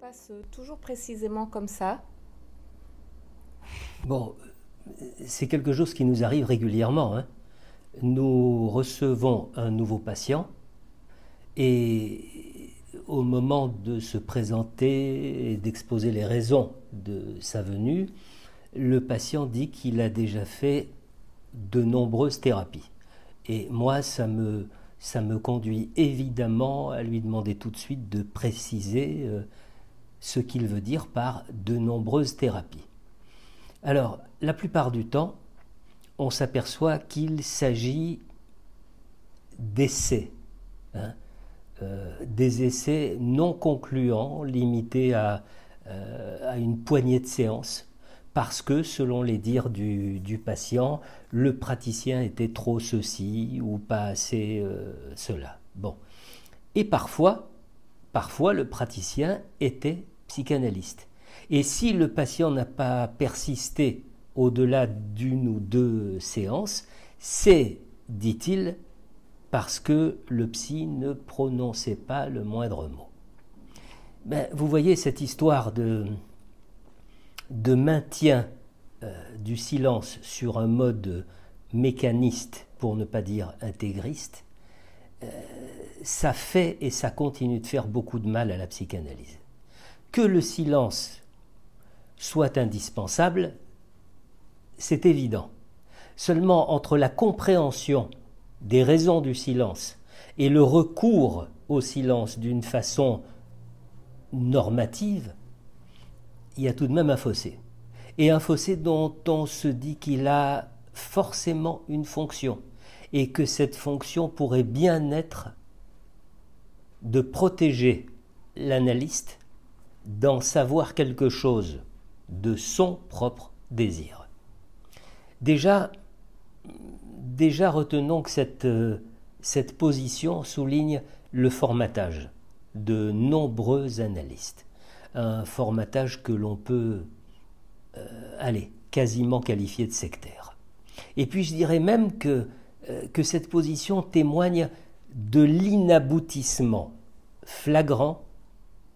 Passe toujours précisément comme ça? Bon, c'est quelque chose qui nous arrive régulièrement, hein. Nous recevons un nouveau patient et au moment de se présenter et d'exposer les raisons de sa venue, le patient dit qu'il a déjà fait de nombreuses thérapies. Et moi, ça me conduit évidemment à lui demander tout de suite de préciser ce qu'il veut dire par de nombreuses thérapies. Alors, la plupart du temps, on s'aperçoit qu'il s'agit d'essais, hein, des essais non concluants, limités à une poignée de séances, parce que, selon les dires du patient, le praticien était trop ceci ou pas assez cela. Bon. Et parfois, le praticien était psychanalyste. Et si le patient n'a pas persisté au-delà d'une ou deux séances, c'est, dit-il, parce que le psy ne prononçait pas le moindre mot. Ben, vous voyez cette histoire de maintien du silence sur un mode mécaniste, pour ne pas dire intégriste, ça fait et ça continue de faire beaucoup de mal à la psychanalyse. Que le silence soit indispensable, c'est évident. Seulement, entre la compréhension des raisons du silence et le recours au silence d'une façon normative, il y a tout de même un fossé. Et un fossé dont on se dit qu'il a forcément une fonction, et que cette fonction pourrait bien être de protéger l'analyste d'en savoir quelque chose de son propre désir. Déjà retenons que cette position souligne le formatage de nombreux analystes. Un formatage que l'on peut, quasiment qualifier de sectaire. Et puis je dirais même que cette position témoigne de l'inaboutissement flagrant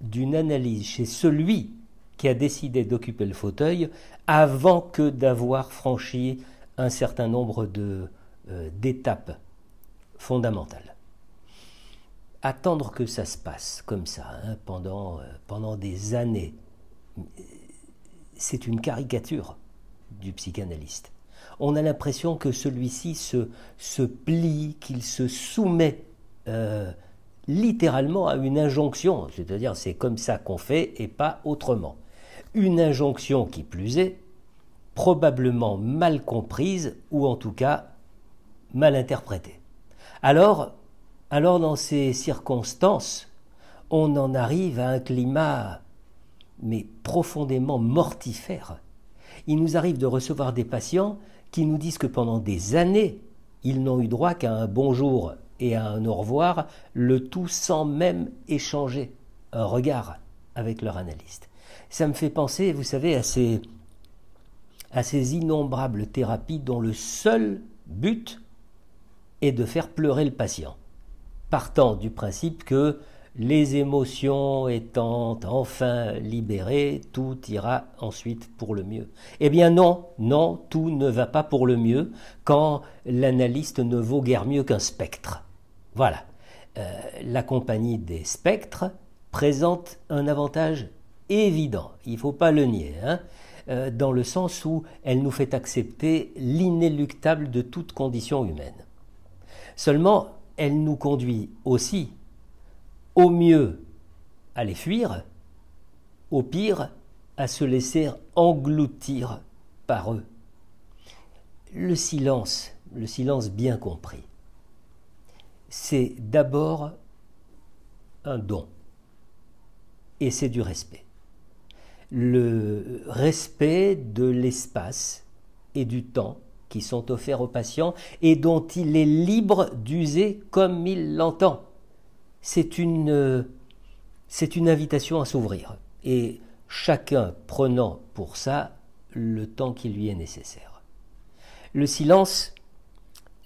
d'une analyse chez celui qui a décidé d'occuper le fauteuil avant que d'avoir franchi un certain nombre d'étapes fondamentales. Attendre que ça se passe comme ça, hein, pendant des années, c'est une caricature du psychanalyste. On a l'impression que celui-ci se plie, qu'il se soumet littéralement à une injonction, c'est-à-dire c'est comme ça qu'on fait et pas autrement. Une injonction qui plus est, probablement mal comprise ou en tout cas mal interprétée. Alors dans ces circonstances, on en arrive à un climat mais profondément mortifère. Il nous arrive de recevoir des patients qui nous disent que pendant des années, ils n'ont eu droit qu'à un bonjour et à un au revoir, le tout sans même échanger un regard avec leur analyste. Ça me fait penser, vous savez, à ces innombrables thérapies dont le seul but est de faire pleurer le patient, partant du principe que les émotions étant enfin libérées, tout ira ensuite pour le mieux. Eh bien non, tout ne va pas pour le mieux quand l'analyste ne vaut guère mieux qu'un spectre. Voilà. La compagnie des spectres présente un avantage évident, il ne faut pas le nier, hein, dans le sens où elle nous fait accepter l'inéluctable de toute condition humaine. Seulement, elle nous conduit aussi au mieux à les fuir, au pire à se laisser engloutir par eux. Le silence bien compris, c'est d'abord un don et c'est du respect. Le respect de l'espace et du temps qui sont offerts aux patients et dont il est libre d'user comme il l'entend. C'est une invitation à s'ouvrir, et chacun prenant pour ça le temps qui lui est nécessaire. Le silence,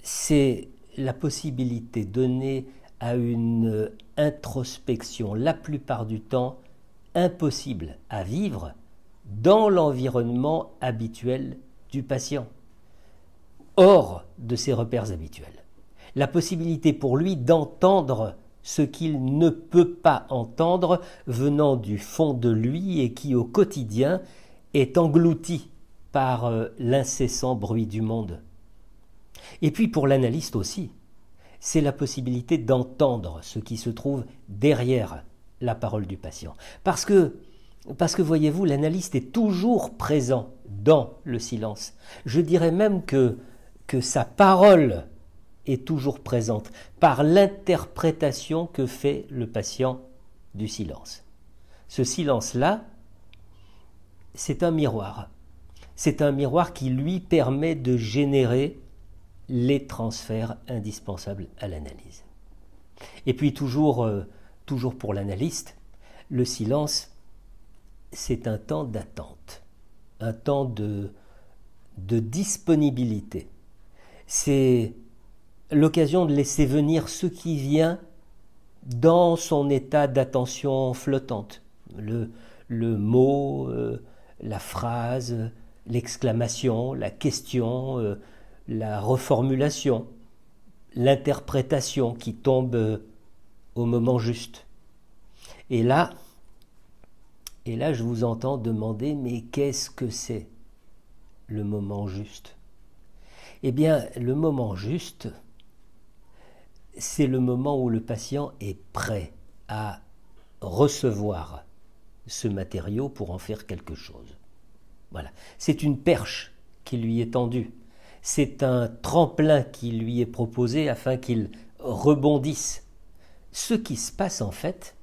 c'est la possibilité donnée à une introspection, la plupart du temps impossible à vivre dans l'environnement habituel du patient, hors de ses repères habituels. La possibilité pour lui d'entendre ce qu'il ne peut pas entendre venant du fond de lui et qui, au quotidien, est englouti par l'incessant bruit du monde. Et puis pour l'analyste aussi, c'est la possibilité d'entendre ce qui se trouve derrière la parole du patient. Parce que voyez-vous, l'analyste est toujours présent dans le silence. Je dirais même que sa parole est toujours présente par l'interprétation que fait le patient du silence. Ce silence-là, c'est un miroir. C'est un miroir qui lui permet de générer les transferts indispensables à l'analyse. Et puis toujours pour l'analyste, le silence, c'est un temps d'attente, un temps de disponibilité. C'est l'occasion de laisser venir ce qui vient dans son état d'attention flottante. Le mot, la phrase, l'exclamation, la question, la reformulation, l'interprétation qui tombe au moment juste. Et là, je vous entends demander, mais qu'est-ce que c'est le moment juste? Eh bien, le moment juste, c'est le moment où le patient est prêt à recevoir ce matériau pour en faire quelque chose. Voilà. C'est une perche qui lui est tendue. C'est un tremplin qui lui est proposé afin qu'il rebondisse. Ce qui se passe en fait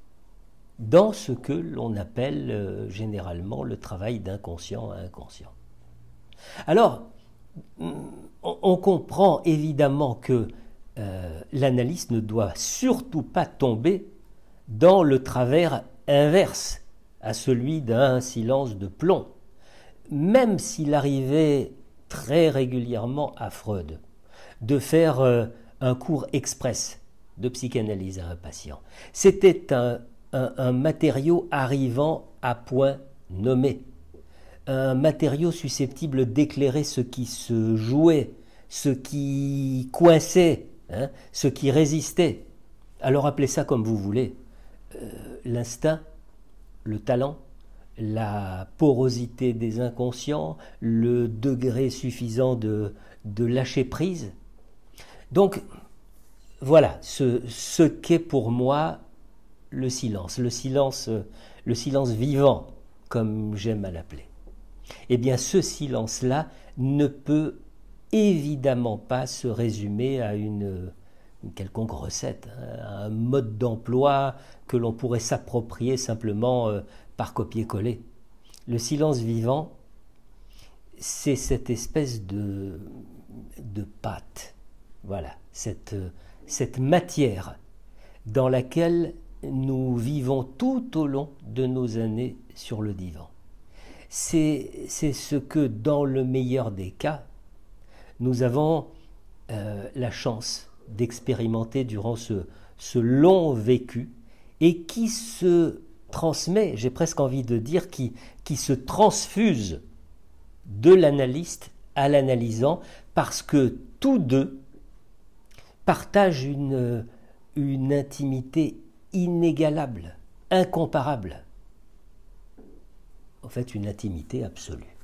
dans ce que l'on appelle généralement le travail d'inconscient à inconscient. Alors, on comprend évidemment que l'analyste ne doit surtout pas tomber dans le travers inverse à celui d'un silence de plomb, même s'il arrivait très régulièrement à Freud de faire un cours express de psychanalyse à un patient. C'était un matériau arrivant à point nommé, un matériau susceptible d'éclairer ce qui se jouait, ce qui coinçait, ce qui résistait. Alors appelez ça comme vous voulez, l'instinct, le talent, la porosité des inconscients, le degré suffisant de lâcher prise. Donc voilà ce qu'est pour moi le silence vivant, comme j'aime à l'appeler. Eh bien ce silence-là ne peut évidemment pas se résumer à une quelconque recette, à un mode d'emploi que l'on pourrait s'approprier simplement par copier-coller. Le silence vivant, c'est cette espèce de pâte, voilà, cette matière dans laquelle nous vivons tout au long de nos années sur le divan. C'est ce que, dans le meilleur des cas, nous avons la chance d'expérimenter durant ce long vécu et qui se transmet, j'ai presque envie de dire, qui se transfuse de l'analyste à l'analysant, parce que tous deux partagent une intimité inégalable, incomparable. En fait, une intimité absolue.